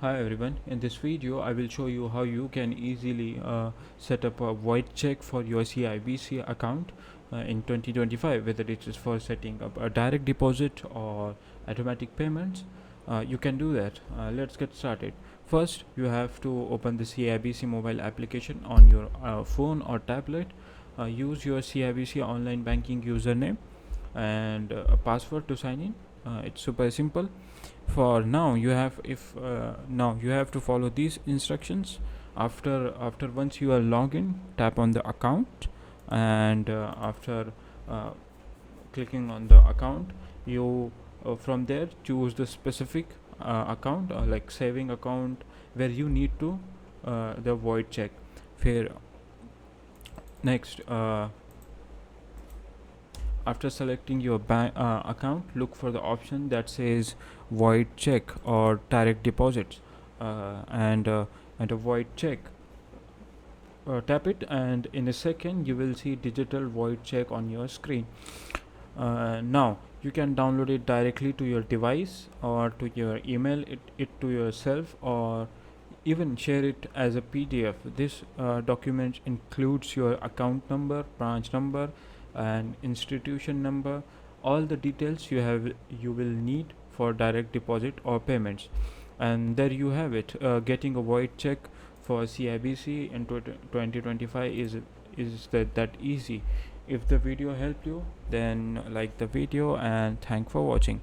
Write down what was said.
Hi everyone, in this video I will show you how you can easily set up a void check for your CIBC account in 2025, whether it is for setting up a direct deposit or automatic payments. You can do that. Let's get started. First, you have to open the CIBC mobile application on your phone or tablet. Use your CIBC online banking username and a password to sign in. It's super simple. For now you have if now you have to follow these instructions. After once you are logged in, tap on the account, and after uh, clicking on the account, you from there choose the specific account, like saving account, where you need to the void check. Fair. Next, after selecting your bank account, look for the option that says void check or direct deposits, and a void check. Tap it, and in a second you will see digital void check on your screen. Now you can download it directly to your device or to your email it to yourself, or even share it as a PDF. This document includes your account number, branch number, and institution number, all the details you will need for direct deposit or payments. And there you have it. Getting a void check for CIBC in 2025 is that easy. If the video helped you, then like the video, and thank for watching.